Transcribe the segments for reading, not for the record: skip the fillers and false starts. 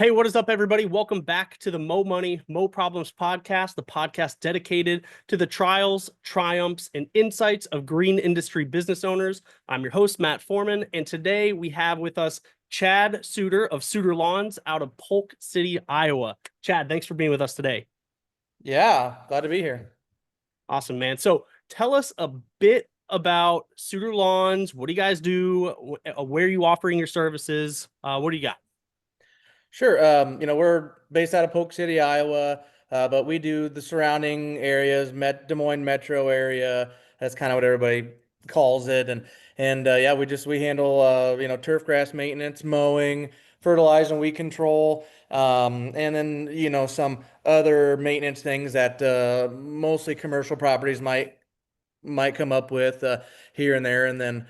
Hey, what is up, everybody? Welcome back to the Mo Money, Mo Problems podcast, the podcast dedicated to the trials, triumphs, and insights of green industry business owners. I'm your host, Matt Foreman, and today we have with us Chad Sutter of Sutter Lawns out of Polk City, Iowa. Chad, thanks for being with us today. Yeah, glad to be here. Awesome, man. So tell us a bit about Sutter Lawns. What do you guys do? Where are you offering your services? What do you got? Sure. We're based out of Polk City, Iowa, but we do the surrounding areas, Des Moines metro area. That's kind of what everybody calls it. And yeah, we handle turf grass maintenance, mowing, fertilizer and weed control, and then some other maintenance things that mostly commercial properties might come up with here and there, and then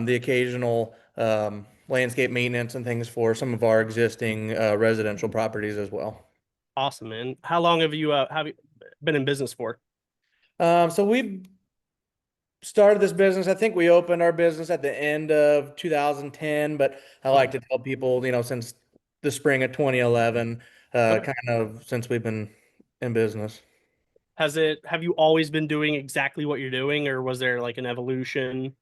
the occasional landscape maintenance and things for some of our existing residential properties as well. Awesome, man. How long have you been in business for? So we started this business. I think we opened our business at the end of 2010, but I like Okay. to tell people, since the spring of 2011, Okay. kind of since we've been in business. Have you always been doing exactly what you're doing, or was there like an evolution?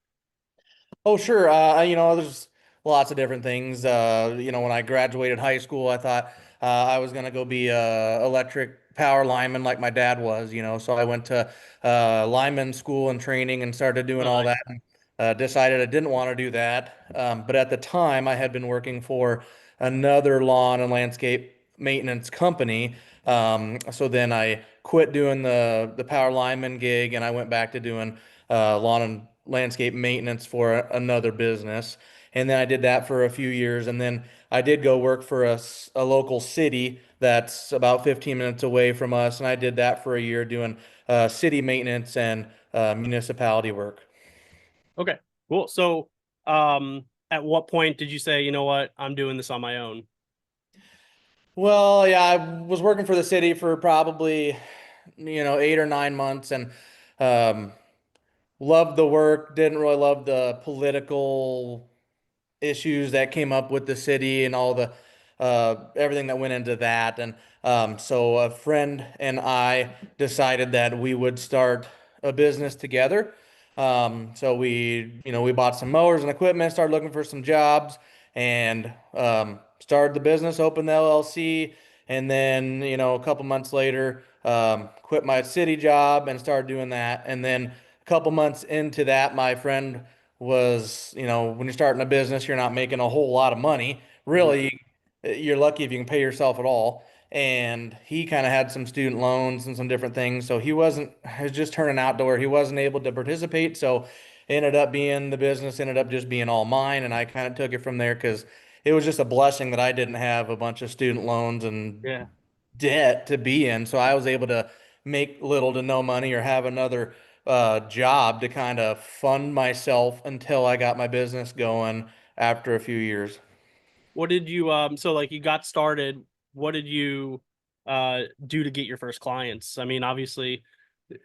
Oh, sure. There's lots of different things. When I graduated high school, I thought I was gonna go be a electric power lineman like my dad was. So I went to lineman school and training and started doing Oh, all nice. that. And, decided I didn't want to do that. But at the time, I had been working for another lawn and landscape maintenance company. So then I quit doing the power lineman gig and I went back to doing lawn and landscape maintenance for another business. And then I did that for a few years. And then I did go work for a local city that's about 15 minutes away from us. And I did that for a year doing city maintenance and municipality work. Okay, cool. So, at what point did you say, you know what, I'm doing this on my own? Well, yeah, I was working for the city for probably, 8 or 9 months and um, loved the work, didn't really love the political issues that came up with the city and all the everything that went into that. And so a friend and I decided that we would start a business together. So we bought some mowers and equipment, started looking for some jobs, and started the business, opened the LLC, and then a couple months later, quit my city job and started doing that. And then a couple months into that, my friend was, when you're starting a business, you're not making a whole lot of money. Mhm. Really, you're lucky if you can pay yourself at all. And he kind of had some student loans and some different things. So he was just turning out to where he wasn't able to participate. So the business ended up just being all mine. And I kind of took it from there because it was just a blessing that I didn't have a bunch of student loans and Yeah. debt to be in. So I was able to make little to no money or have another job to kind of fund myself until I got my business going after a few years. What did you so like you got started, what did you do to get your first clients? I mean, obviously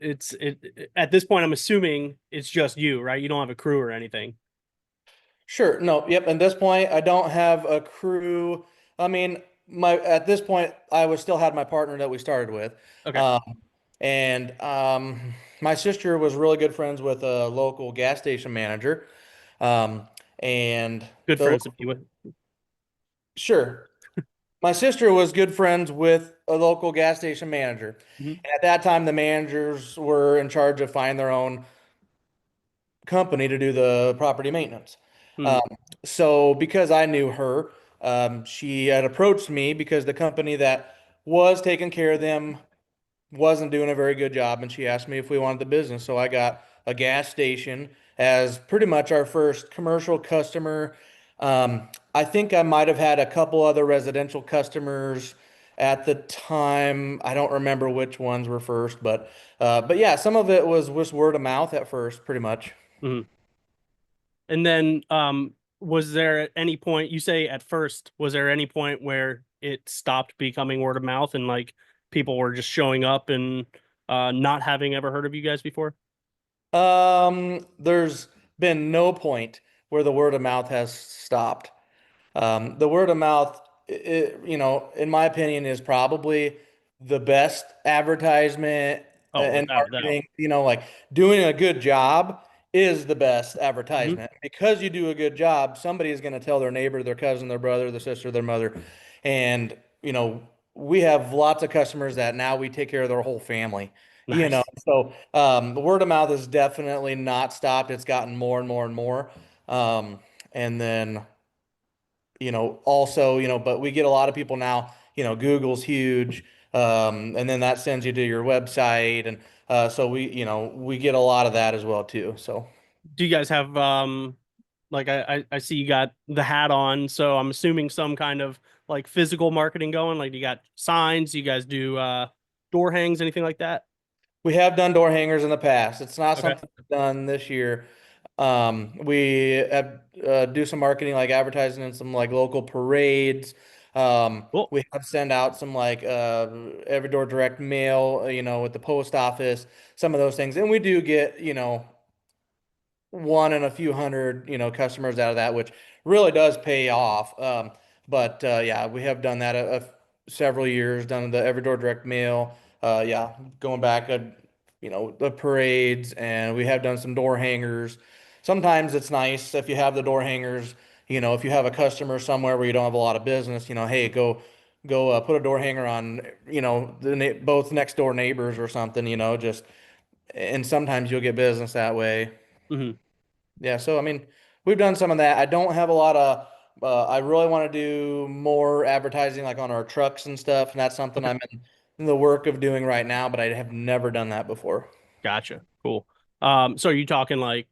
at this point I'm assuming it's just you, right? You don't have a crew or anything. Sure. No, yep. At this point, I don't have a crew. I mean, my at this point, I was still had my partner that we started with. Okay. Um, and my sister was really good friends with a local gas station manager. Um, and Good the friends to be with. Sure. My sister was good friends with a local gas station manager. Mhm. And at that time, the managers were in charge of finding their own company to do the property maintenance. Um, Mhm. so because I knew her, she had approached me because the company that was taking care of them wasn't doing a very good job, and she asked me if we wanted the business. So I got a gas station as pretty much our first commercial customer. I think I might have had a couple other residential customers at the time. I don't remember which ones were first, but yeah, some of it was word of mouth at first, pretty much. Mhm. And then was there at any point, you say at first, was there any point where it stopped becoming word of mouth and like people were just showing up and not having ever heard of you guys before? There's been no point where the word of mouth has stopped. The word of mouth in my opinion, is probably the best advertisement Oh, and without a doubt. marketing. Like doing a good job is the best Hmm. advertisement because you do a good job. Somebody is going to tell their neighbor, their cousin, their brother, their sister, their mother, and we have lots of customers that now we take care of their whole family. Nice. So the word of mouth has definitely not stopped. It's gotten more and more and more. And then also, but we get a lot of people now, Google's huge. And then that sends you to your website. And so we get a lot of that as well too. So Do you guys have like I see you got the hat on, so I'm assuming some kind of like physical marketing going. Like you got signs, you guys do door hangs, anything like that? we have done door hangers in the past. It's not Okay. something we've done this year. We have, do some marketing, like advertising in some like local parades. Cool. We have send out some like every door direct mail, with the post office, some of those things. And we do get, one and a few hundred, customers out of that, which really does pay off. But yeah, we have done that several years, done the every door direct mail. Yeah, going back, the parades, and we have done some door hangers. Sometimes it's nice if you have the door hangers. If you have a customer somewhere where you don't have a lot of business, hey, go put a door hanger on, both next door neighbors or something, just and sometimes you'll get business that way. Hmm. Yeah, so I mean, we've done some of that. I don't have a lot of. I really want to do more advertising, like on our trucks and stuff, and that's something Okay. I'm in the work of doing right now. But I have never done that before. Gotcha. Cool. So are you talking like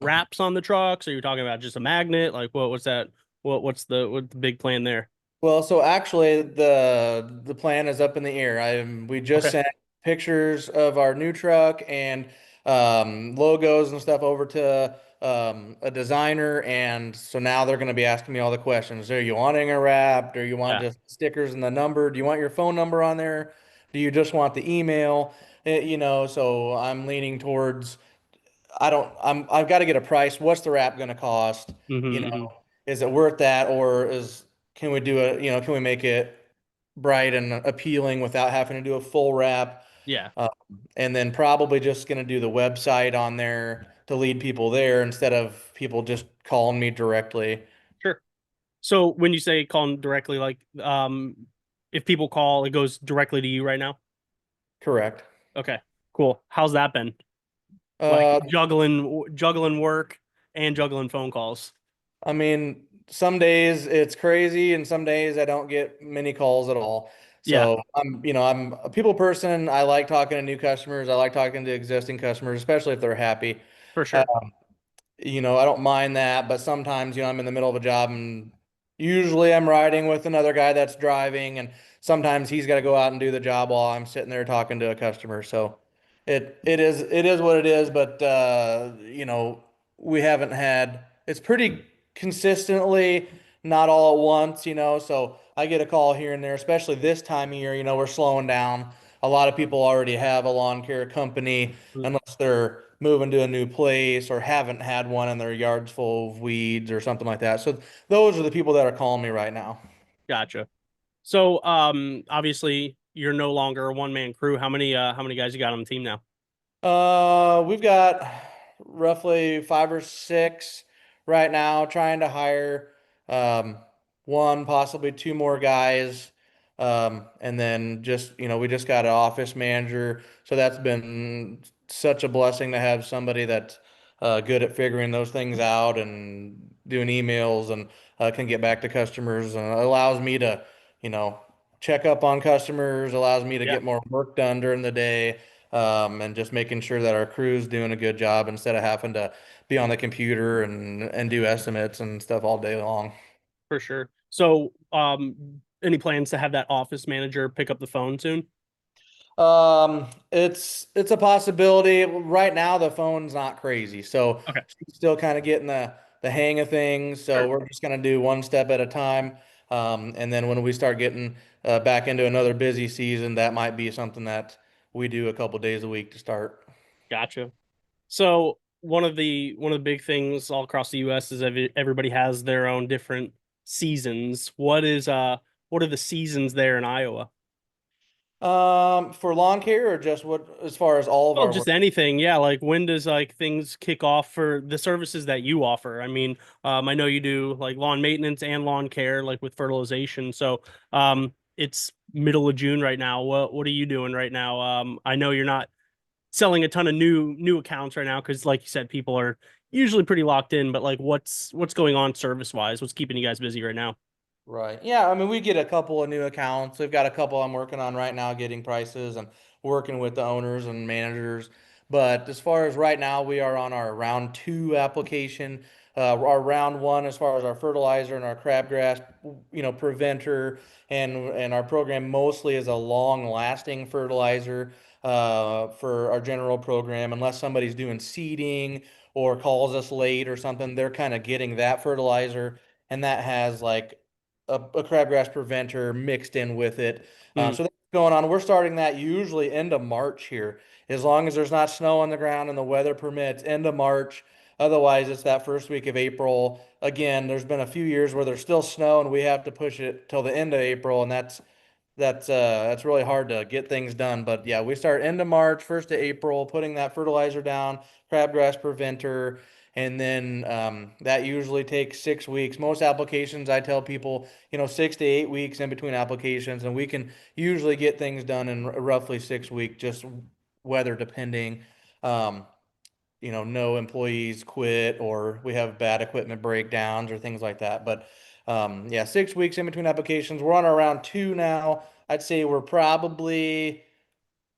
wraps on the trucks? Are you talking about just a magnet? Like what's that? What's the big plan there? Well, so actually, the plan is up in the air. We just Okay. sent pictures of our new truck and logos and stuff over to a designer, and so now they're going to be asking me all the questions. Are you wanting a wrap? Do you want Yeah. just stickers and the number? Do you want your phone number on there? Do you just want the email? So I'm leaning towards. I've got to get a price. What's the wrap going to cost? You know, Hmm. is it worth that, or can we can we make it bright and appealing without having to do a full wrap? Yeah. Uh, and then probably just going to do the website on there to lead people there instead of people just calling me directly. Sure. So when you say calling directly, like if people call, it goes directly to you right now? Correct. Okay. Cool. How's that been? Like Uh, juggling work and juggling phone calls. I mean, some days it's crazy, and some days I don't get many calls at all. Yeah, So I'm a people person. I like talking to new customers. I like talking to existing customers, especially if they're happy. for Uh, sure. I don't mind that, but sometimes, I'm in the middle of a job and usually I'm riding with another guy that's driving, and sometimes he's got to go out and do the job while I'm sitting there talking to a customer. So it is what it is, but we haven't had it's pretty consistently not all at once, so I get a call here and there, especially this time of year, we're slowing down. A lot of people already have a lawn care company Mm. unless they're moving to a new place or haven't had one and their yard's full of weeds or something like that. So those are the people that are calling me right now. Gotcha. So obviously you're no longer a one man crew. How many guys you got on the team now? We've got roughly 5 or 6 right now, trying to hire um, one, possibly two more guys. And then we just got an office manager. So that's been such a blessing to have somebody that's good at figuring those things out and doing emails and can get back to customers, and it allows me to, you know, check up on customers, allows me to Yeah, get more work done during the day, and just making sure that our crew's doing a good job instead of having to be on the computer and do estimates and stuff all day long. for sure. So any plans to have that office manager pick up the phone soon? It's a possibility. Right now, the phone's not crazy, so Okay, she's still kind of getting the hang of things. So sure. we're just gonna do one step at a time. And then when we start getting back into another busy season, that might be something that we do a couple days a week to start. Gotcha. So one of the big things all across the US is everybody has their own different seasons. What is what are the seasons there in Iowa? For lawn care or just what as far as all of Well, our work? just anything. Yeah, like when does like things kick off for the services that you offer? I mean, I know you do like lawn maintenance and lawn care, like with fertilization. So, it's middle of June right now. What are you doing right now? I know you're not selling a ton of new accounts right now because, like you said, people are usually pretty locked in. But like, what's going on service wise? What's keeping you guys busy right now? Right. Yeah. I mean, we get a couple of new accounts. We've got a couple I'm working on right now, getting prices and working with the owners and managers. But as far as right now, we are on our round two application. Our round one, as far as our fertilizer and our crabgrass, preventer, and our program mostly is a long-lasting fertilizer for our general program. Unless somebody's doing seeding or calls us late or something, they're kind of getting that fertilizer, and that has like a crabgrass preventer mixed in with it. Mm, So that's going on. We're starting that usually end of March here, as long as there's not snow on the ground and the weather permits. End of March. Otherwise, it's that first week of April. Again, there's been a few years where there's still snow and we have to push it till the end of April, and that's really hard to get things done. But yeah, we start end of March, first of April, putting that fertilizer down, crabgrass preventer, and then that usually takes 6 weeks. Most applications, I tell people, 6 to 8 weeks in between applications, and we can usually get things done in roughly 6 weeks, just weather depending. Um, no employees quit or we have bad equipment breakdowns or things like that. But yeah, 6 weeks in between applications. We're on our round two now. I'd say we're probably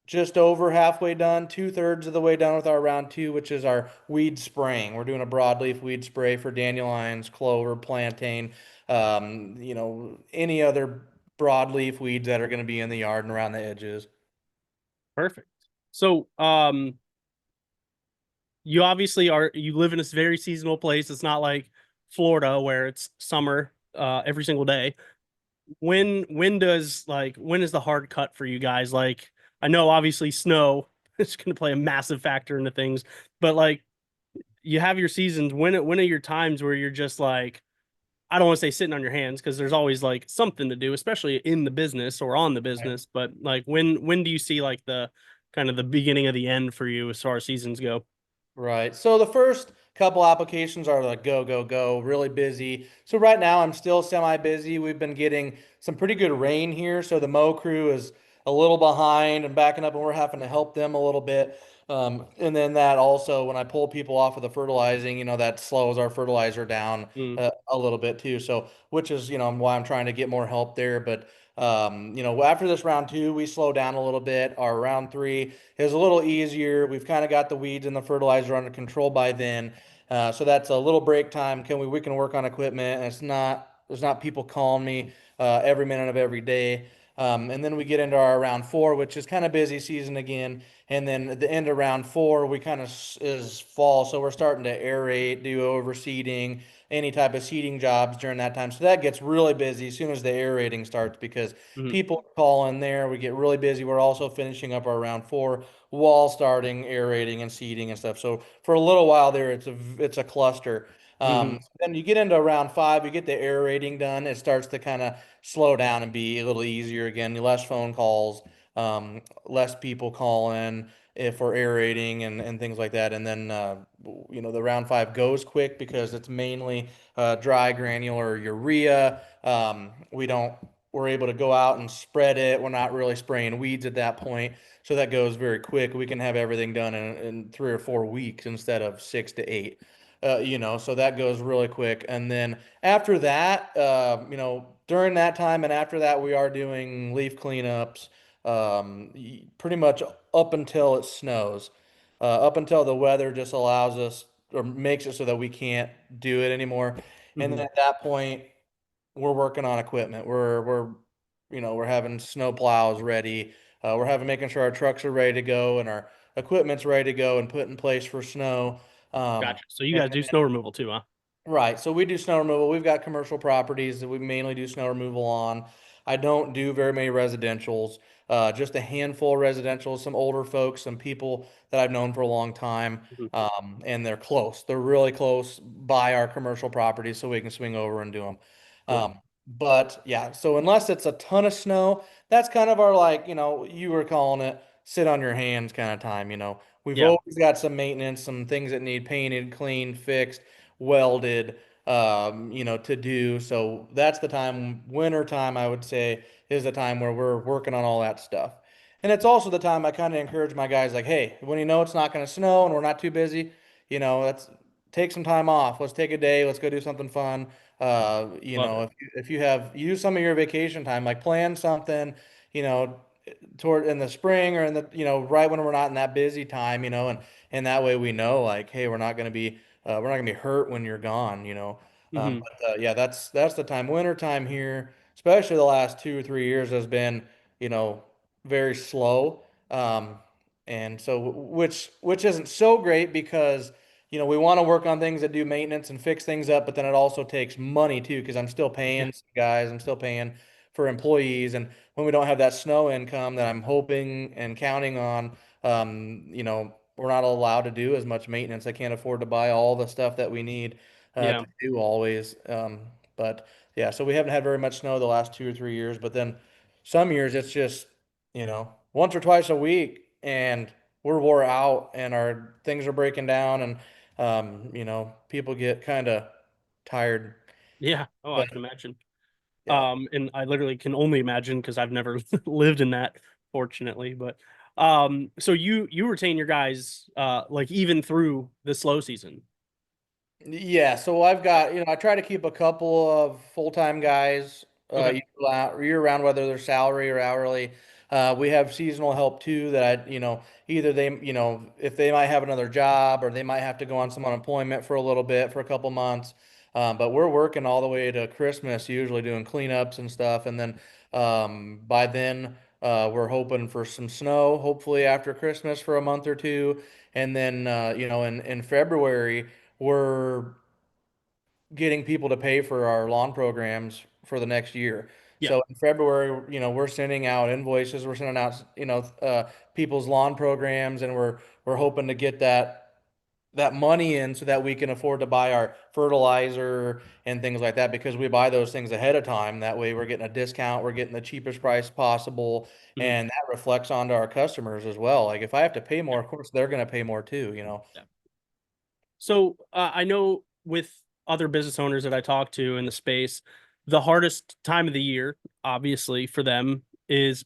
just over halfway done, 2/3 of the way done with our round two, which is our weed spraying. We're doing a broadleaf weed spray for dandelions, clover, plantain, any other broadleaf weeds that are going to be in the yard and around the edges. perfect. So, you obviously you live in a very seasonal place. It's not like Florida where it's summer every single day. When is the hard cut for you guys? Like I know obviously snow is going to play a massive factor into things, but like you have your seasons. When are your times where you're just like I don't want to say sitting on your hands because there's always like something to do, especially in the business or on the business. But like when do you see like the kind of the beginning of the end for you as far as seasons go? Right. So the first couple applications are like go, go, go, really busy. So right now I'm still semi busy. We've been getting some pretty good rain here. So the mow crew is a little behind and backing up, and we're having to help them a little bit. And then that also, when I pull people off of the fertilizing, that slows our fertilizer down Mm, a little bit too. So, which is, why I'm trying to get more help there. But, after this round two, we slow down a little bit. Our round three is a little easier. We've kind of got the weeds and the fertilizer under control by then. So that's a little break time. We can work on equipment, and there's not people calling me every minute of every day. And then we get into our round four, which is kind of busy season again. And then at the end of round four, we kind of is fall. So we're starting to aerate, do overseeding, any type of seeding jobs during that time. So that gets really busy as soon as the aerating starts because mhm, people call in there. We get really busy. We're also finishing up our round four, wall starting, aerating, and seeding and stuff. So for a little while there, it's a cluster. mhm. Then you get into round five, you get the aerating done. It starts to kind of slow down and be a little easier again. Less phone calls, less people calling if we're aerating and things like that. And then the round five goes quick because it's mainly dry granular urea. We're able to go out and spread it. We're not really spraying weeds at that point. So that goes very quick. We can have everything done in 3 or 4 weeks instead of 6 to 8. So that goes really quick. And then after that, during that time and after that, we are doing leaf cleanups pretty much up until it snows, up until the weather just allows us or makes it so that we can't do it anymore. And then Mhm. at that point, we're working on equipment. We're having snow plows ready. We're having making sure our trucks are ready to go and our equipment's ready to go and put in place for snow. Um, Gotcha. So you and guys do snow removal too, huh? Right. So we do snow removal. We've got commercial properties that we mainly do snow removal on. I don't do very many residentials, just a handful of residentials, some older folks, some people that I've known for a long time. Mhm. And they're close. They're really close by our commercial properties, so we can swing over and do them. Cool. But yeah, so unless it's a ton of snow, that's kind of our, like, you were calling it sit on your hands kind of time, We've Yeah. always got some maintenance, some things that need painted, cleaned, fixed, welded, to do. So that's the time, winter time, I would say, is the time where we're working on all that stuff. And it's also the time I kind of encourage my guys, like, hey, when you know it's not going to snow and we're not too busy, let's take some time off. Let's take a day. Let's go do something fun. Love it. If you have use some of your vacation time, like plan something, you know, toward in the spring or in the, right when we're not in that busy time, and that way we know, like, hey, we're not gonna be hurt when you're gone, Hmm. Yeah, that's the time. Winter time here, especially the last 2 or 3 years, has been, you know, very slow. And so which isn't so great because we want to work on things that do maintenance and fix things up, but then it also takes money too, because I'm still Yeah. paying some guys, I'm still paying for employees, and when we don't have that snow income that I'm hoping and counting on, we're not allowed to do as much maintenance. I can't afford to buy all the stuff that we need Yeah. to do always. But yeah, so we haven't had very much snow the last 2 or 3 years, but then some years it's just, once or twice a week, and we're wore out and our things are breaking down, and people get kind of tired. Yeah. Oh, I But can imagine. yeah. And I literally can only imagine because I've never lived in that, fortunately. But so you retain your guys like even through the slow season. Yeah, so I've got, I try to keep a couple of full-time guys Okay. year round, whether they're salary or hourly. We have seasonal help too that either they, if they might have another job or they might have to go on some unemployment for a little bit, for a couple months. But we're working all the way to Christmas, usually doing cleanups and stuff. And then by then, we're hoping for some snow, hopefully after Christmas for a month or two. And then, in February, we're getting people to pay for our lawn programs for the next year. Yeah. So in February, we're sending out invoices, we're sending out, people's lawn programs, and we're hoping to get that money in so that we can afford to buy our fertilizer and things like that, because we buy those things ahead of time. That way we're getting a discount, we're getting the cheapest price possible, Mhm. and that reflects onto our customers as well. Like, if I have to pay Yeah. more, of course they're going to pay more too. Yeah. So I know with other business owners that I talk to in the space, the hardest time of the year, obviously, for them is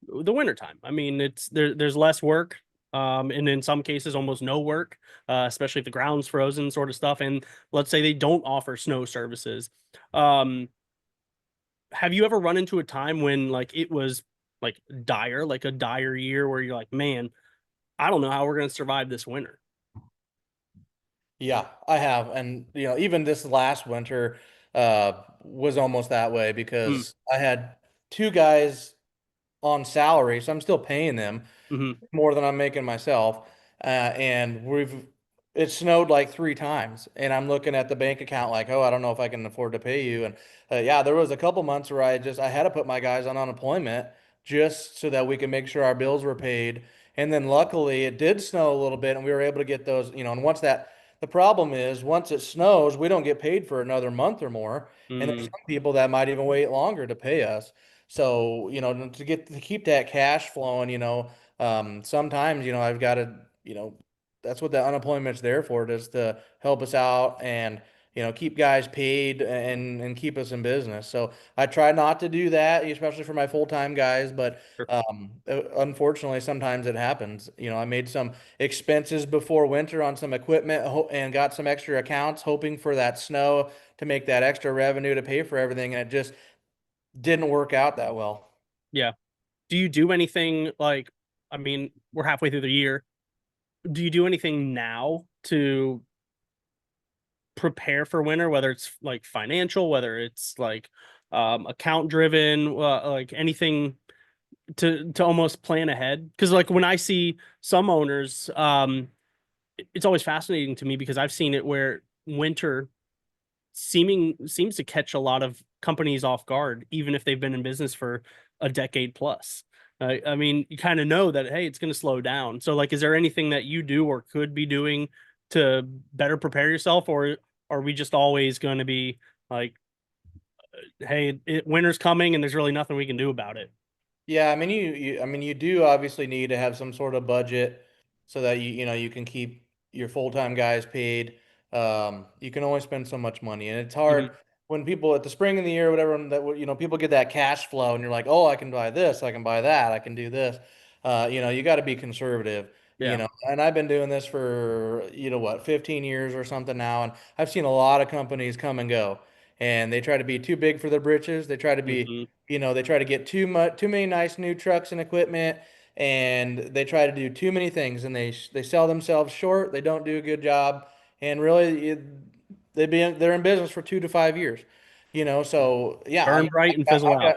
the winter time. I mean, there's less work, and in some cases almost no work, especially if the ground's frozen, sort of stuff. And let's say they don't offer snow services. Um, have you ever run into a time when like it was like dire, like a dire year where you're like, man, I don't know how we're gonna survive this winter? Yeah, I have. And, even this last winter was almost that way, Mm, because I had two guys on salary, so I'm still paying them hmm. more than I'm making myself. And it snowed like 3 times, and I'm looking at the bank account like, oh, I don't know if I can afford to pay you. And yeah, there was a couple months where I had to put my guys on unemployment just so that we could make sure our bills were paid. And then luckily it did snow a little bit, and we were able to get those, and the problem is, once it snows, we don't get paid for another month or more. And there's Mm, some people that might even wait longer to pay us. So, to keep that cash flowing, sometimes, I've got to, that's what the unemployment's there for, just to help us out and, keep guys paid and keep us in business. So I try not to do that, especially for my full-time guys, but sure. unfortunately, sometimes it happens. I made some expenses before winter on some equipment, and got some extra accounts hoping for that snow to make that extra revenue to pay for everything, and it just didn't work out that well. Yeah. Do you do anything like, I mean, we're halfway through the year. Do you do anything now to prepare for winter, whether it's like financial, whether it's like account driven, like anything to almost plan ahead? Because like when I see some owners, it's always fascinating to me because I've seen it where winter seems to catch a lot of companies off guard, even if they've been in business for a decade plus. I mean, you kind of know that, hey, it's going to slow down. So, like, is there anything that you do or could be doing to better prepare yourself, or are we just always going to be like hey, winter's coming and there's really nothing we can do about it. Yeah, I mean I mean you do obviously need to have some sort of budget so that you can keep your full-time guys paid. You can only spend so much money, and it's Hmm. hard when people at the spring of the year, whatever, that people get that cash flow, and you're like, oh, I can buy this, I can buy that, I can do this. You got to be conservative. Yeah. And I've been doing this for what, 15 years or something now, and I've seen a lot of companies come and go, and they try to be too big for their britches. They try to be Hmm. they try to get too many nice new trucks and equipment, and they try to do too many things, and they sell themselves short. They don't do a good job, and really, they're in business for 2 to 5 years. So yeah, I Burn mean, bright and fizzle out.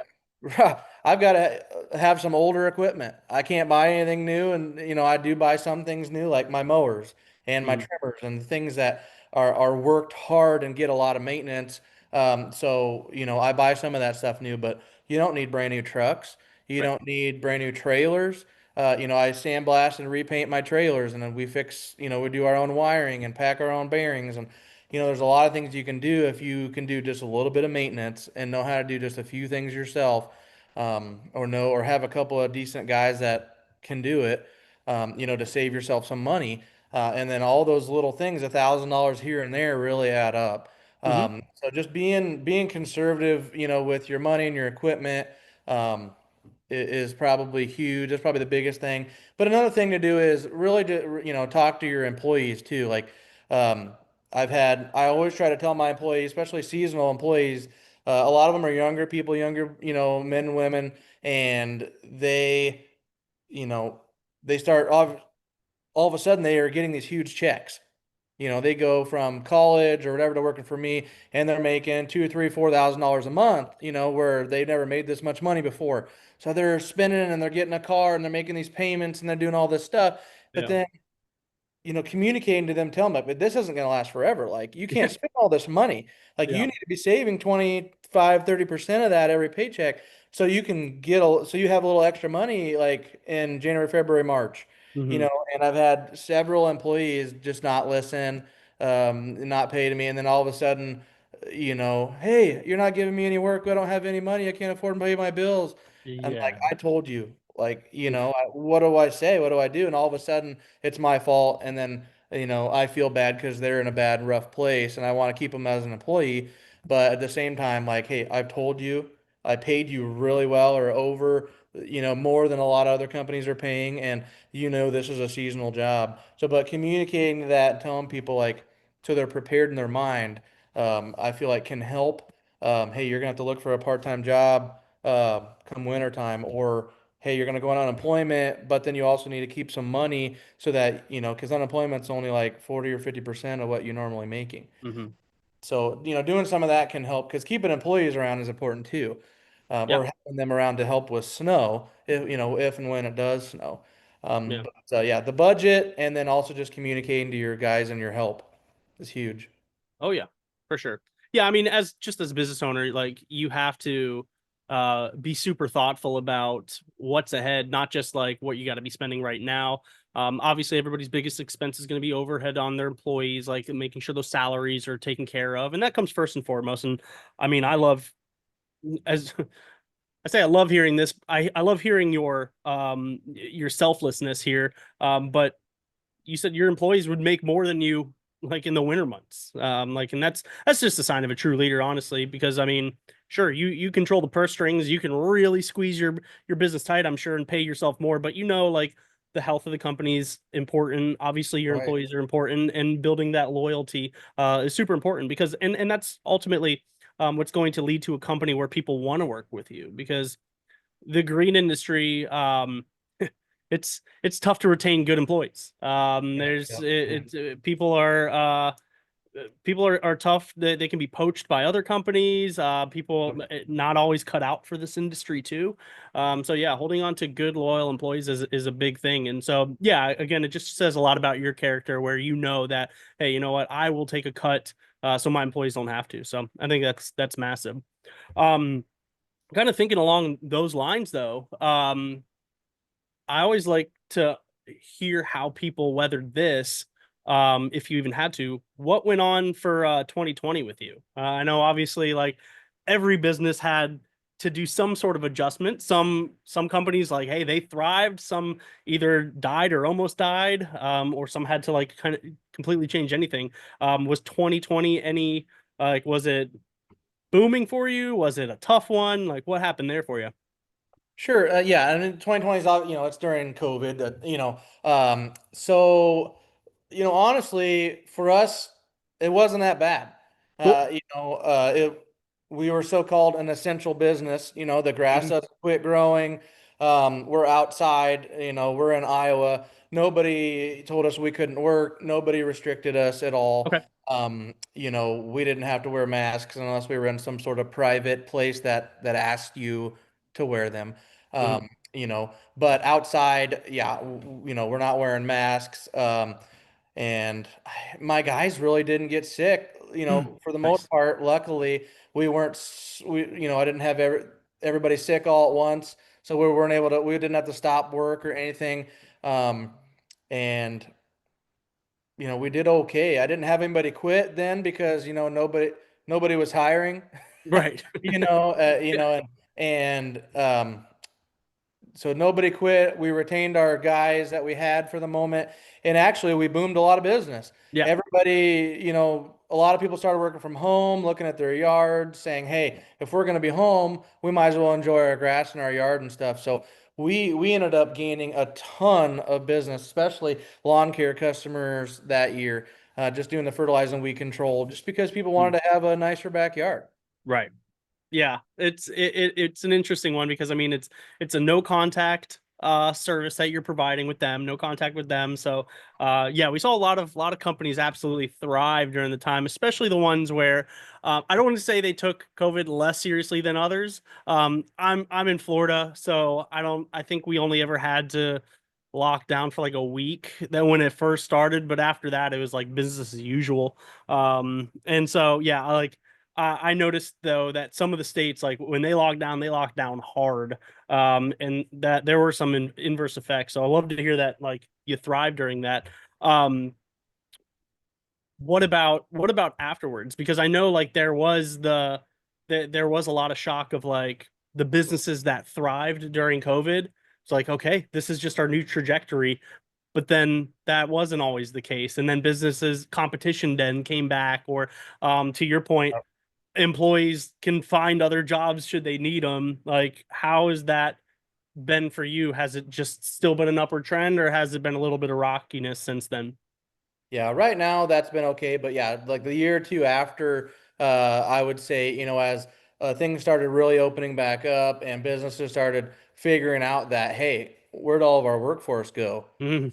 I've got to have some older equipment. I can't buy anything new, and I do buy some things new, like my mowers and my Mhm. trimmers and things that are worked hard and get a lot of maintenance. So I buy some of that stuff new, but you don't need brand new trucks. You Right. don't need brand new trailers. I sandblast and repaint my trailers, and then we do our own wiring and pack our own bearings, and there's a lot of things you can do if you can do just a little bit of maintenance and know how to do just a few things yourself, or have a couple of decent guys that can do it, to save yourself some money. And then all those little things, $1,000 here and there, really add up. Hmm. So just being conservative, with your money and your equipment, um, is probably huge. That's probably the biggest thing. But another thing to do is really to, talk to your employees too. Like, um, I always try to tell my employees, especially seasonal employees, a lot of them are younger people, younger, men and women, and you know, they start all of a sudden they are getting these huge checks. They go from college or whatever to working for me, and they're making two, three, $4,000 a month. Where they've never made this much money before. So they're spending and they're getting a car and they're making these payments and they're doing all this stuff. But Yeah. then communicating to them, telling them, but this isn't going to last forever. Like, you can't spend all this money. Like, you Yeah. need to be saving 25, 30% of that every paycheck so you can so you have a little extra money like in January, February, March. Hmm. And I've had several employees just not listen, not pay to me, and then all of a sudden, hey, you're not giving me any work. I don't have any money. I can't afford to pay my bills. I'm like, Yeah. I told you. Like, what do I say? What do I do? And all of a sudden, it's my fault, and then I feel bad because they're in a bad, rough place, and I want to keep them as an employee. But at the same time, like, hey, I've told you, I paid you really well or over, more than a lot of other companies are paying, and this is a seasonal job. So, but communicating that, and telling people, like, so they're prepared in their mind, I feel like can help. Hey, you're gonna have to look for a part-time job come winter time, or hey, you're going to go on unemployment, but then you also need to keep some money so that, because unemployment's only like 40 or 50% of what you're normally making. Hmm. So, doing some of that can help, because keeping employees around is important too, Yeah. or having them around to help with snow, if and when it does snow. Yeah. Yeah, the budget, and then also just communicating to your guys and your help is huge. Oh yeah, for sure. Yeah, I mean, as a business owner, like you have to be super thoughtful about what's ahead, not just like what you got to be spending right now. Obviously everybody's biggest expense is going to be overhead on their employees, like making sure those salaries are taken care of, and that comes first and foremost. And I mean, I love, as I say, I love hearing this. I love hearing your selflessness here. But you said your employees would make more than you like in the winter months. Like, and that's just a sign of a true leader, honestly, because I mean, sure, you control the purse strings, you can really squeeze your business tight, I'm sure, and pay yourself more, but like the health of the company is important. Obviously, your Right. employees are important, and building that loyalty is super important because and that's ultimately what's going to lead to a company where people want to work with you because the green industry it's tough to retain good employees. Yeah. There's Yeah. it's people are tough. They can be poached by other companies. People not always cut out for this industry too. So yeah, holding on to good loyal employees is a big thing. And so yeah, again, it just says a lot about your character where you know that, hey, you know what, I will take a cut so my employees don't have to. So I think that's massive. Um, Kind of thinking along those lines though. I always like to hear how people weathered this. If you even had to, what went on for 2020 with you? I know obviously like every business had to do some sort of adjustment. Some companies like, hey, they thrived. Some either died or almost died, or some had to like kind of completely change anything. Was 2020 any like was it booming for you? Was it a tough one? Like what happened there for you? Sure. Yeah. And in 2020 is, it's during COVID, so, honestly, for us, it wasn't that bad. Cool. We were so-called an essential business. The grass Mhm. doesn't quit growing. We're outside, we're in Iowa. Nobody told us we couldn't work. Nobody restricted us at all. Okay. We didn't have to wear masks unless we were in some sort of private place that asked you to wear them. Mhm. But outside, yeah, we're not wearing masks. And my guys really didn't get sick, Mm. for the Nice. most part. Luckily, we weren't, I didn't have everybody sick all at once. So we didn't have to stop work or anything. Um, and, we did okay. I didn't have anybody quit then because, nobody was hiring, Right. Yeah. so nobody quit. We retained our guys that we had for the moment. And actually, we boomed a lot of business. Yeah. Everybody, a lot of people started working from home, looking at their yards, saying, hey, if we're going to be home, we might as well enjoy our grass in our yard and stuff. So we ended up gaining a ton of business, especially lawn care customers that year, just doing the fertilizing we controlled, just because people Mm. wanted to have a nicer backyard. Right. Yeah, it's an interesting one because I mean it's a no contact service that you're providing with them, no contact with them. So yeah, we saw a lot of companies absolutely thrive during the time, especially the ones where I don't want to say they took COVID less seriously than others. I'm in Florida, so I think we only ever had to lock down for like a week then when it first started, but after that it was like business as usual. And so yeah, I noticed though that some of the states, like when they locked down hard, and that there were some inverse effects. So I love to hear that like you thrive during that. Um, what about afterwards? Because I know like there was a lot of shock of like the businesses that thrived during COVID. It's like okay, this is just our new trajectory, but then that wasn't always the case. And then businesses competition then came back, or to your point employees can find other jobs should they need them. Like, how has that been for you? Has it just still been an upward trend, or has it been a little bit of rockiness since then? Yeah, right now that's been okay, but yeah, like the year or two after, I would say, as things started really opening back up and businesses started figuring out that, hey, where'd all of our workforce go? Mhm.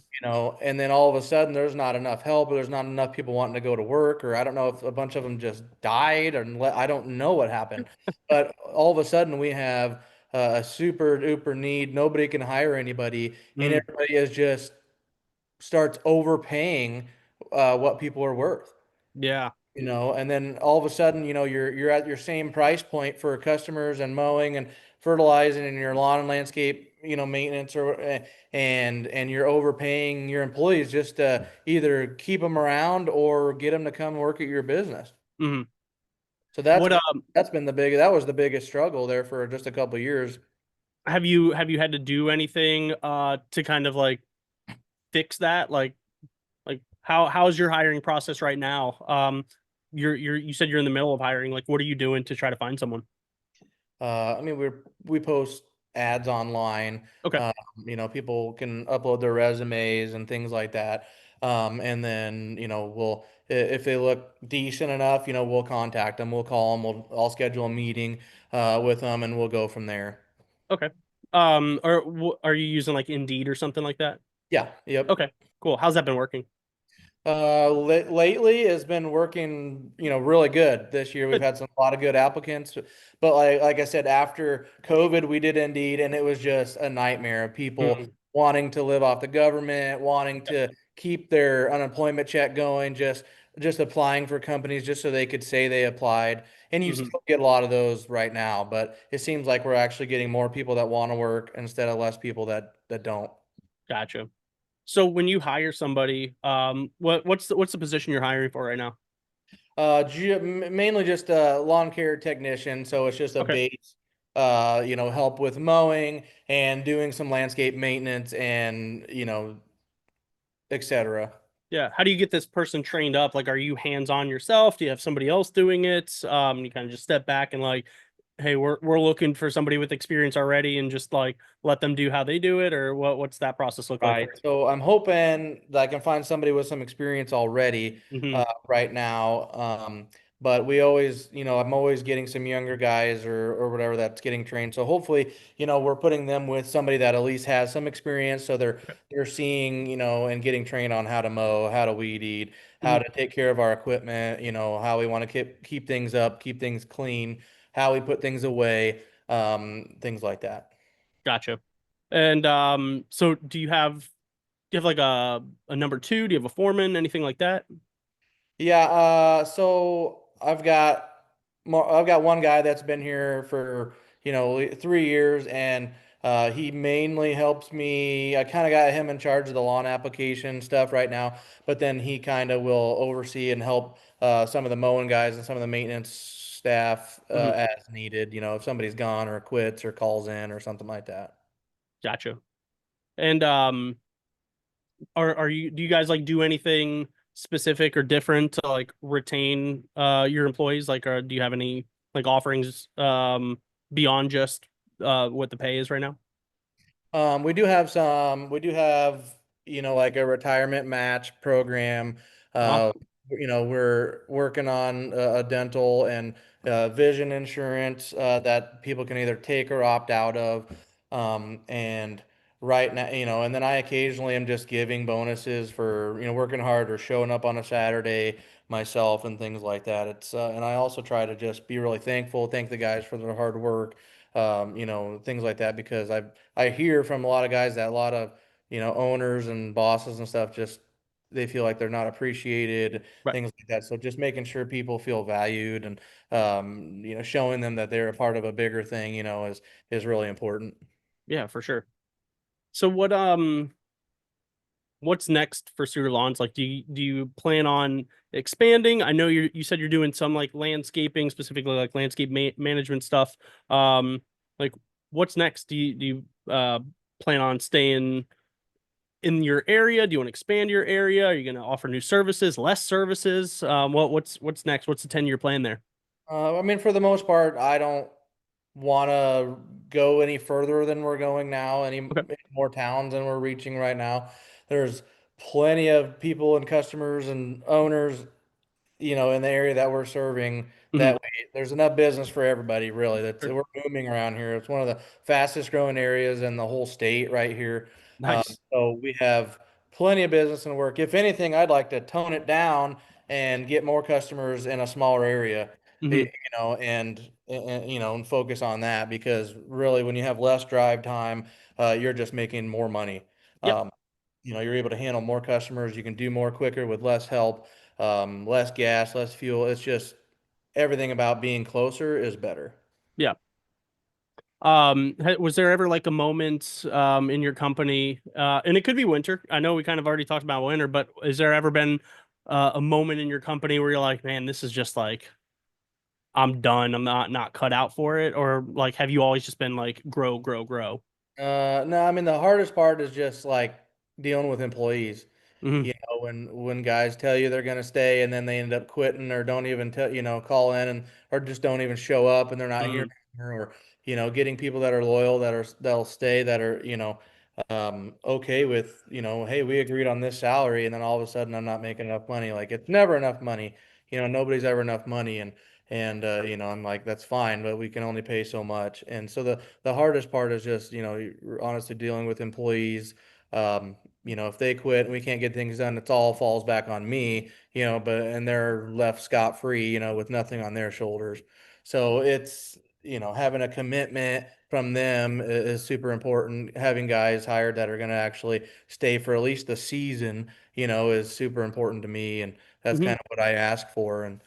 And then all of a sudden there's not enough help, or there's not enough people wanting to go to work, or I don't know if a bunch of them just died, or I don't know what happened, but all of a sudden we have a super duper need. Nobody can hire anybody, and Mm. everybody is just starts overpaying what people are worth. Yeah. And then all of a sudden, you're at your same price point for customers and mowing and fertilizing and your lawn and landscape, maintenance, or and you're overpaying your employees just to either keep them around or get them to come work at your business. Mhm. So What that was the biggest struggle there for just a couple of years. have you had to do anything to kind of like fix that? Like how's your hiring process right now? You said you're in the middle of hiring. Like, what are you doing to try to find someone? I mean, we post ads online. Okay. Um, People can upload their resumes and things like that. And then, if they look decent enough, we'll contact them. We'll call them. I'll schedule a meeting with them, and we'll go from there. Okay. Or are you using like Indeed or something like that? Yeah. Yep. Okay. Cool. How's that been working? Lately has been working, really good. This year we've Good. had a lot of good applicants, but like I said, after COVID, we did Indeed, and it was just a nightmare of people Mm. wanting to live off the government, wanting to keep their unemployment check going, just applying for companies just so they could say they applied. And you Hmm. still get a lot of those right now, but it seems like we're actually getting more people that want to work instead of less people that don't. Gotcha. So when you hire somebody, what's the position you're hiring for right now? Mainly just a lawn care technician, so it's just a Okay. base, help with mowing and doing some landscape maintenance and, etc. Yeah. How do you get this person trained up? Like, are you hands-on yourself? Do you have somebody else doing it? You kind of just step back and like, hey, we're looking for somebody with experience already and just like let them do how they do it, or what's that process look like for Right. So I'm hoping that I can find somebody with some experience already you? Hmm. right now. But we always, I'm always getting some younger guys or whatever that's getting trained. So hopefully, we're putting them with somebody that at least has some experience. So they're seeing, and getting trained on how to mow, how to weed eat, how Hmm. to take care of our equipment, how we want to keep things up, keep things clean, how we put things away, things like that. Gotcha. And so do you have like a number two? Do you have a foreman, anything like that? Yeah, so I've got one guy that's been here for, 3 years, and he mainly helps me. I kind of got him in charge of the lawn application stuff right now, but then he kind of will oversee and help some of the mowing guys and some of the maintenance staff Hmm. as needed, if somebody's gone or quits or calls in or something like that. Gotcha. And are you do you guys like do anything specific or different to like retain your employees? Like, or do you have any like offerings beyond just what the pay is right now? We do have, like a retirement match program. Uh, Awesome. we're working on a dental and vision insurance that people can either take or opt out of. And right now, and then I occasionally am just giving bonuses for, working hard or showing up on a Saturday myself and things like that. And I also try to just be really thankful, thank the guys for their hard work, things like that, because I hear from a lot of guys that a lot of, owners and bosses and stuff just they feel like they're not appreciated, Right. things like that. So just making sure people feel valued and showing them that they're a part of a bigger thing, is really important. Yeah, for sure. So what's next for Sutter Lawns? Like, do you plan on expanding? I know you said you're doing some like landscaping, specifically like landscape management stuff. Um, like what's next? Do you plan on staying in your area? Do you want to expand your area? Are you going to offer new services, less services? What's next? What's the 10-year plan there? I mean, for the most part, I don't want to go any further than we're going now, Okay. any more towns than we're reaching right now. There's plenty of people and customers and owners, in the area that we're serving, Hmm. that there's enough business for everybody, really. Sure. We're booming around here. It's one of the fastest growing areas in the whole state right here. Nice. So we have plenty of business and work. If anything, I'd like to tone it down and get more customers in a smaller area, Hmm. and focus on that, because really when you have less drive time, you're just making more money. Yep. Um, you're able to handle more customers. You can do more quicker with less help, less gas, less fuel. It's just everything about being closer is better. Yeah. Was there ever like a moment in your company, and it could be winter. I know we kind of already talked about winter, but has there ever been a moment in your company where you're like, man, this is just like I'm done. I'm not cut out for it, or like have you always just been like grow, grow, grow? No, I mean the hardest part is just like dealing with employees. Hmm. When guys tell you they're gonna stay and then they end up quitting or don't even call in, and or just don't even show up and they're not here Hmm. anymore, or getting people that are loyal, that'll stay, that are okay with, hey, we agreed on this salary, and then all of a sudden I'm not making enough money. Like, it's never enough money. Nobody's ever enough money, and I'm like, that's fine, but we can only pay so much. And so the hardest part is just, honestly dealing with employees. If they quit and we can't get things done, it's all falls back on me, and they're left scot free, with nothing on their shoulders. So it's, having a commitment from them is super important. Having guys hired that are going to actually stay for at least the season, is super important to me. And that's Hmm. kind of what I ask for. And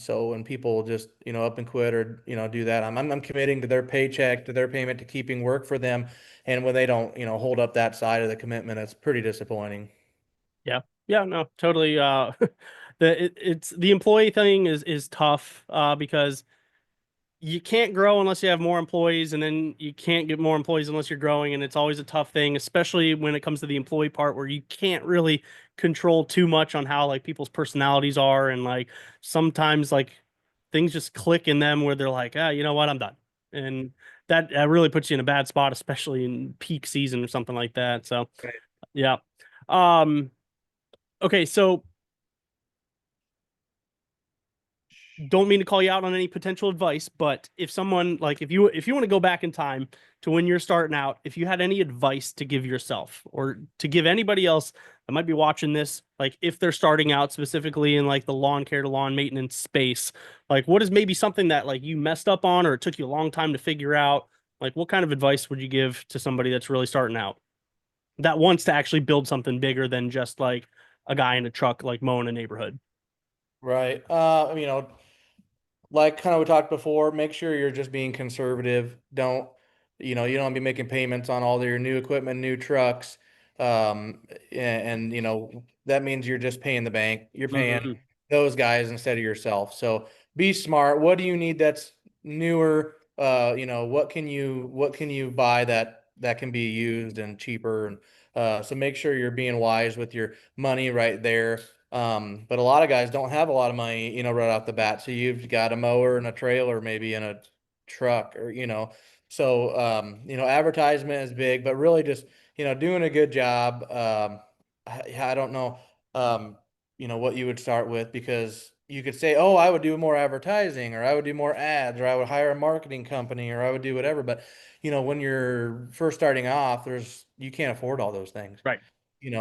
so when people just, up and quit or, do that, I'm committing to their paycheck, to their payment, to keeping work for them. And when they don't, hold up that side of the commitment, it's pretty disappointing. Yeah. Yeah, no, totally. It's the employee thing is tough because you can't grow unless you have more employees, and then you can't get more employees unless you're growing, and it's always a tough thing, especially when it comes to the employee part where you can't really control too much on how like people's personalities are, and like sometimes like things just click in them where they're like, ah, you know what, I'm done. And that really puts you in a bad spot, especially in peak season or something like that. So Right. yeah. Um, okay, so don't mean to call you out on any potential advice, but if someone like if you want to go back in time to when you're starting out, if you had any advice to give yourself or to give anybody else that might be watching this, like if they're starting out specifically in like the lawn care to lawn maintenance space, like what is maybe something that like you messed up on or it took you a long time to figure out? Like what kind of advice would you give to somebody that's really starting out that wants to actually build something bigger than just like a guy in a truck like mowing a neighborhood? Right. Like kind of we talked before, make sure you're just being conservative. Don't, you don't be making payments on all your new equipment, new trucks. That means you're just paying the bank. You're paying Hmm. those guys instead of yourself. So be smart. What do you need that's newer? What can you buy that can be used and cheaper? And so make sure you're being wise with your money right there. But a lot of guys don't have a lot of money, right off the bat. So you've got a mower and a trailer, maybe in a truck or. So, advertisement is big, but really just, doing a good job. I don't know, what you would start with because you could say, oh, I would do more advertising or I would do more ads or I would hire a marketing company or I would do whatever. But, when you're first starting off, you can't afford all those things. Right.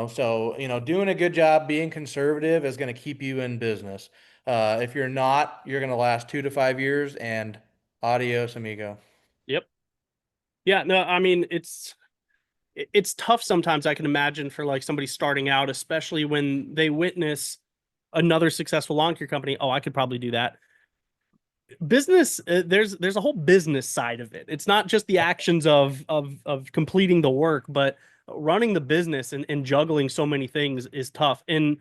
So, doing a good job, being conservative is going to keep you in business. If you're not, you're going to last 2 to 5 years and adios, amigo. Yep. Yeah, no, I mean it's tough sometimes I can imagine for like somebody starting out, especially when they witness another successful lawn care company. Oh, I could probably do that. Business, there's a whole business side of it. It's not just the actions of completing the work, but running the business and juggling so many things is tough. And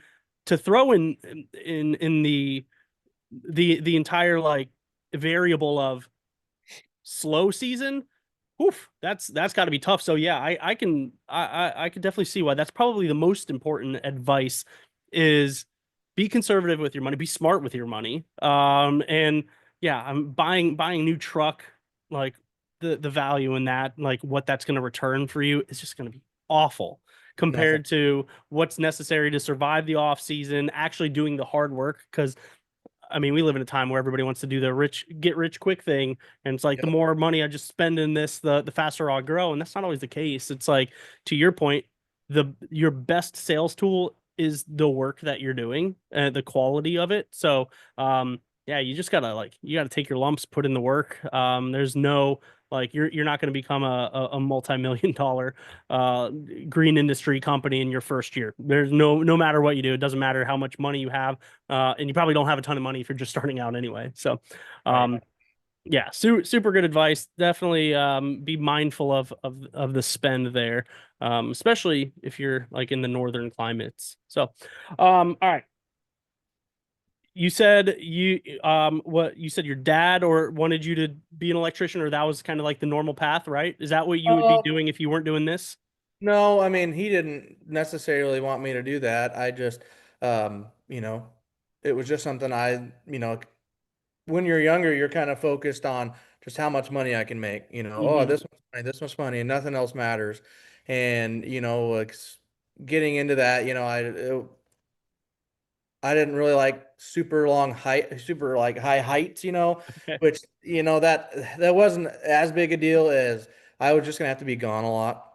to throw in the entire like variable of slow season, oof, that's got to be tough. So yeah, I can definitely see why that's probably the most important advice is be conservative with your money, be smart with your money. And yeah, I'm buying a new truck, like the value in that, like what that's going to return for you is just going to be awful Nothing. compared to what's necessary to survive the off season, actually doing the hard work because I mean, we live in a time where everybody wants to do the get rich quick thing. And it's like the Yep. more money I just spend in this, the faster I'll grow. And that's not always the case. It's like, to your point, your best sales tool is the work that you're doing and the quality of it. So, yeah, you just gotta like, you gotta take your lumps, put in the work. There's no, like, you're not going to become a multi-million dollar green industry company in your first year. There's no matter what you do, it doesn't matter how much money you have, and you probably don't have a ton of money if you're just starting out anyway. So, Right. um, yeah, super good advice. Definitely be mindful of the spend there, especially if you're like in the northern climates. So, all right. You said what you said your dad or wanted you to be an electrician, or that was kind of like the normal path, right? Is that what you would be Uh, doing if you weren't doing this? no, I mean, he didn't necessarily want me to do that. I just, um, you know, it was just something when you're younger, you're kind of focused on just how much money I can make. Oh, Hmm. this much money, and nothing else matters. And like getting into that, I didn't really like super long height, super like high heights, Okay. which that wasn't as big a deal as I was just gonna have to be gone a lot.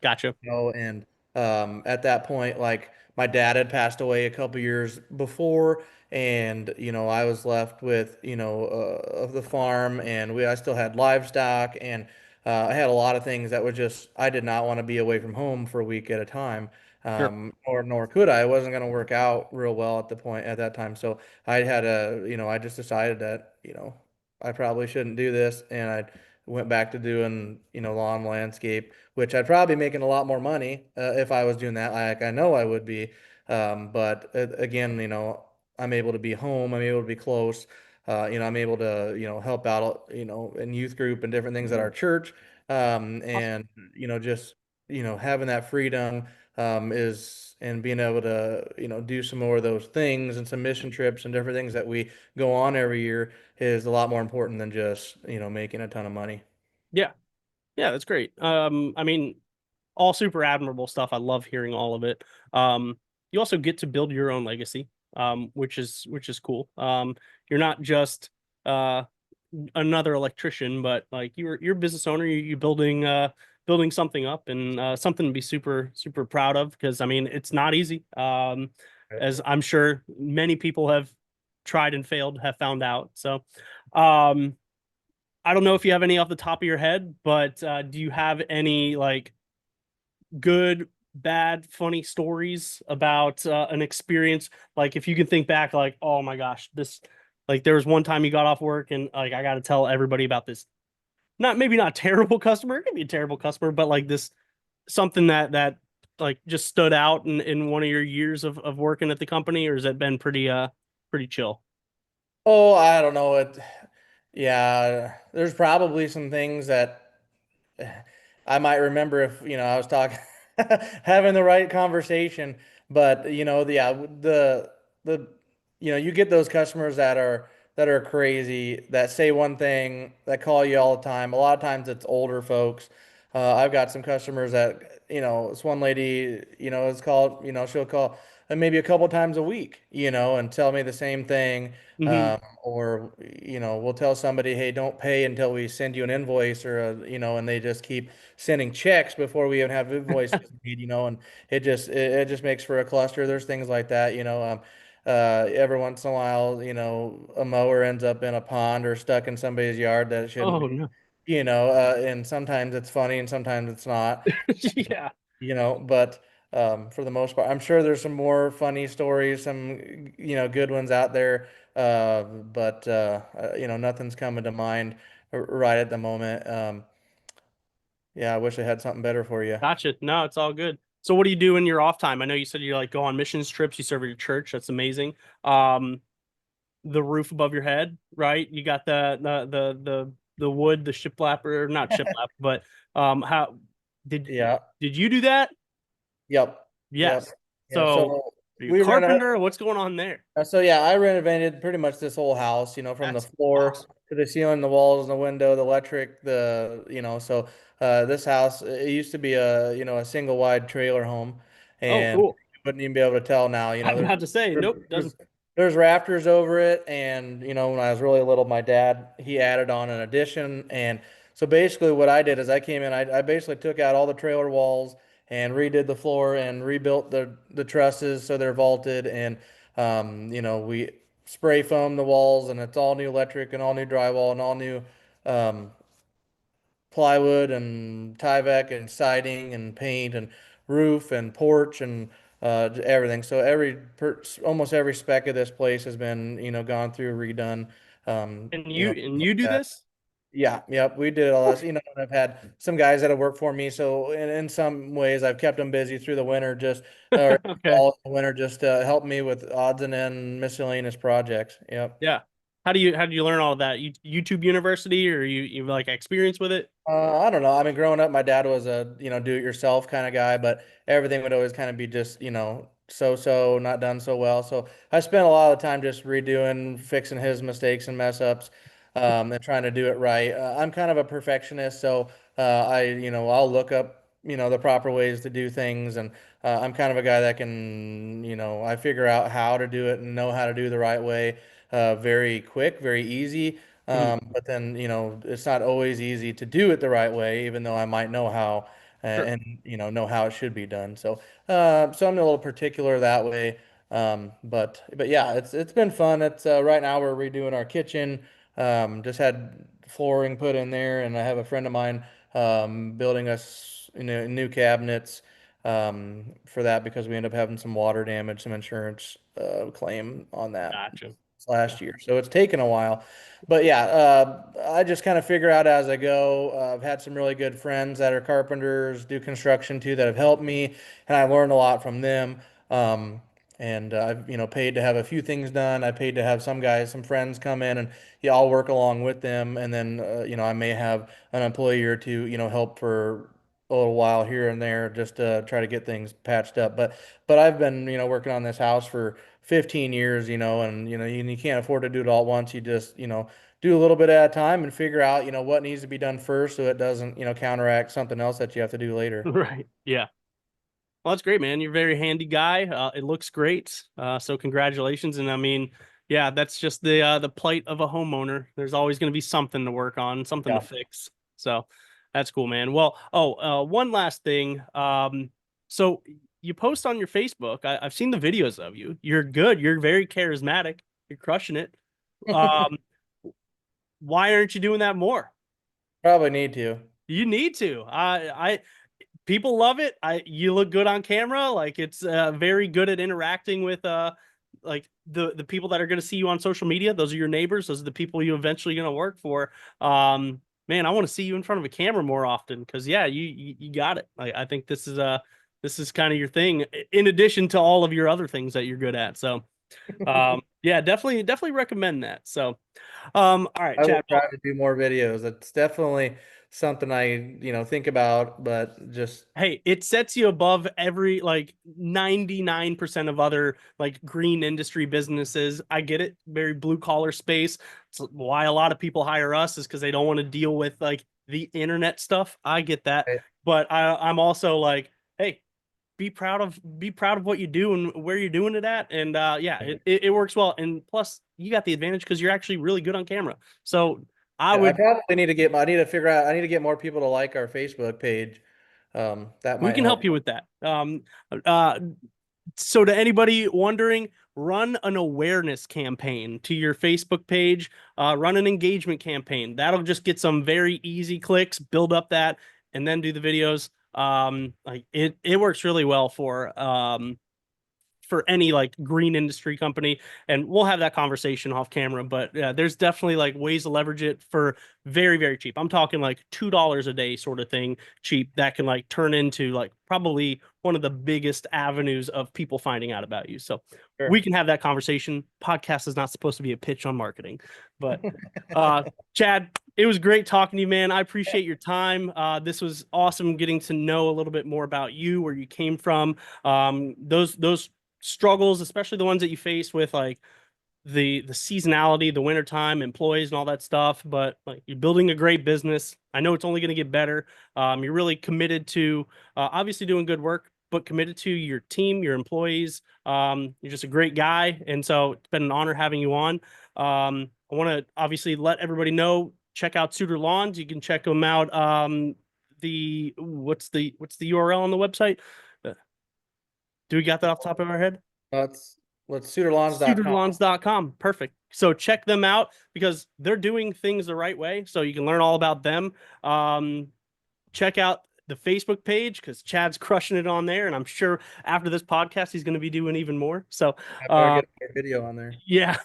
Gotcha. And at that point, like my dad had passed away a couple years before, and I was left with of the farm, and I still had livestock, and I had a lot of things that were just I did not want to be away from home for a week at a time. Sure. Or nor could I. It wasn't going to work out real well at that time. So I just decided that I probably shouldn't do this, and I went back to doing lawn landscape, which I'd probably be making a lot more money if I was doing that. Like I know I would be, but again, I'm able to be home. I'm able to be close. I'm able to, help out, in youth group and different things at our church. Awesome. And, just, having that freedom and being able to, do some more of those things and some mission trips and different things that we go on every year is a lot more important than just, making a ton of money. Yeah. Yeah, that's great. I mean, all super admirable stuff. I love hearing all of it. You also get to build your own legacy, which is cool. You're not just uh another electrician, but like you're a business owner. You building something up and something to be super proud of because I mean it's not easy. As I'm sure many people have tried and failed, have found out. So, um, I don't know if you have any off the top of your head, but do you have any like good, bad, funny stories about an experience? Like if you can think back, like, oh my gosh, this like there was one time you got off work and like I got to tell everybody about this. Not maybe not terrible customer, it could be a terrible customer, but like this something that like just stood out in one of your years of working at the company, or has it been pretty chill? Oh, I don't know. Yeah, there's probably some things that I might remember if, I was talking, having the right conversation. But, the, you get those customers that are crazy, that say one thing, that call you all the time. A lot of times it's older folks. I've got some customers that, this one lady, is called, she'll call maybe a couple times a week, and tell me the same thing. Hmm. Or, we'll tell somebody, hey, don't pay until we send you an invoice and they just keep sending checks before we even have invoices made, and it just makes for a cluster. There's things like that, every once in a while, a mower ends up in a pond or stuck in somebody's yard that it shouldn't Oh be, no. and sometimes it's funny and sometimes it's not, Yeah. but for the most part, I'm sure there's some more funny stories, some, good ones out there. But nothing's coming to mind right at the moment. Yeah, I wish I had something better for you. Gotcha. No, it's all good. So what do you do in your off time? I know you said you like go on missions trips, you serve at your church. That's amazing. The roof above your head, right? You got the wood, the shiplap or not shiplap, but how did Yeah. did you do that? Yep. Yep. Yes. Yeah. So So are you a we rent. carpenter? What's going on there? So I renovated pretty much this whole house, from the That's floor awesome. to the ceiling, the walls, the window, the electric, so this house, it used to be a single wide trailer home, Oh, and cool. you wouldn't even be able to tell now, I'm there's about to say, there's nope, doesn't. there's, there's rafters over it, and when I was really little, my dad, he added on an addition, and so basically what I did is I came in, I basically took out all the trailer walls and redid the floor and rebuilt the trusses so they're vaulted, and we spray foam the walls, and it's all new electric and all new drywall and all new um, plywood and Tyvek and siding and paint and roof and porch and everything. So almost every spec of this place has been gone through, redone. And You you know, and like you do that. this? Yeah, yep, we did all this. And I've had some guys that have worked for me, so in some ways, I've kept them busy through the winter, just or Okay. all the winter, just to help me with odds and end miscellaneous projects. Yep. Yeah. How do you learn all of that? YouTube University or you like experience with it? I don't know. I mean, growing up, my dad was a, do-it-yourself kind of guy, but everything would always kind of be just, so-so, not done so well. So I spent a lot of time just redoing, fixing his mistakes and mess ups, and trying to do it right. I'm kind of a perfectionist, so I'll look up, the proper ways to do things, and I'm kind of a guy that can, I figure out how to do it and know how to do the right way, very quick, very easy. Mhm. But then, it's not always easy to do it the right way, even though I might know how Sure. and, know how it should be done. So I'm a little particular that way. But yeah, it's been fun. It's right now we're redoing our kitchen. Just had flooring put in there, and I have a friend of mine building us, new cabinets for that because we end up having some water damage, some insurance claim on that Gotcha. last year. So it's taken a while. But yeah, I just kind of figure out as I go. I've had some really good friends that are carpenters, do construction too, that have helped me, and I learned a lot from them. Um, and I've paid to have a few things done. I paid to have some friends come in, and yeah, I'll work along with them, and then I may have an employee or two help for a little while here and there just to try to get things patched up. But I've been working on this house for 15 years, and you can't afford to do it all at once. You just do a little bit at a time and figure out what needs to be done first so it doesn't counteract something else that you have to do later. Right. Yeah. Well, that's great, man. You're a very handy guy. It looks great. So congratulations. And I mean, yeah, that's just the plight of a homeowner. There's always going to be something to work on, something to Yeah. fix. So that's cool, man. Well, one last thing. So you post on your Facebook. I've seen the videos of you. You're good. You're very charismatic. You're crushing it. Um, why aren't you doing that more? Probably need to. You need to. People love it. You look good on camera. Like it's very good at interacting with like the people that are going to see you on social media. Those are your neighbors. Those are the people you eventually going to work for. Man, I want to see you in front of a camera more often because yeah, you got it. I think this is kind of your thing in addition to all of your other things that you're good at. So yeah, definitely recommend that. So all right, I will Chad. try to do more videos. It's definitely something I, think about, but just Hey, it sets you above every like 99% of other like green industry businesses. I get it, very blue collar space. It's why a lot of people hire us is because they don't want to deal with like the internet stuff. I get that. I, But I'm also like, hey, be proud of what you do and where you're doing it at. And yeah, it works well. And plus you got the advantage because you're actually really good on camera. So I I would probably need to get, I need to figure out, I need to get more people to like our Facebook page. That we might can help help. you with that. Uh so to anybody wondering, run an awareness campaign to your Facebook page, run an engagement campaign. That'll just get some very easy clicks, build up that, and then do the videos. Like it works really well for any like green industry company, and we'll have that conversation off camera. But yeah, there's definitely like ways to leverage it for very cheap. I'm talking like $2 a day sort of thing, cheap, that can like turn into like probably one of the biggest avenues of people finding out about you. So we Sure. can have that conversation. Podcast is not supposed to be a pitch on marketing. But Chad, it was great talking to you, man. I appreciate your time. This was awesome getting to know a little bit more about you, where you came from, those struggles, especially the ones that you face with like the seasonality, the wintertime, employees and all that stuff. But like you're building a great business. I know it's only going to get better. You're really committed to obviously doing good work, but committed to your team, your employees. You're just a great guy. And so it's been an honor having you on. I want to obviously let everybody know, check out Sutter Lawns. You can check them out. What's the URL on the website? Uh, Do we got that off the top of our head? Let's suitorlawns.com. Suitorlawns.com. Perfect. So check them out because they're doing things the right way. So you can learn all about them. Check out the Facebook page because Chad's crushing it on there. And I'm sure after this podcast, he's going to be doing even more. So, I better get a video on there. yeah.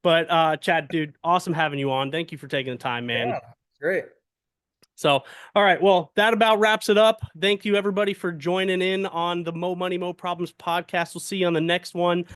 But Chad, dude, awesome having you on. Thank you for taking the time, man. Yeah, great. So, all right. Well, that about wraps it up. Thank you, everybody, for joining in on the Mo Money, Mo Problems podcast. We'll see you on the next one.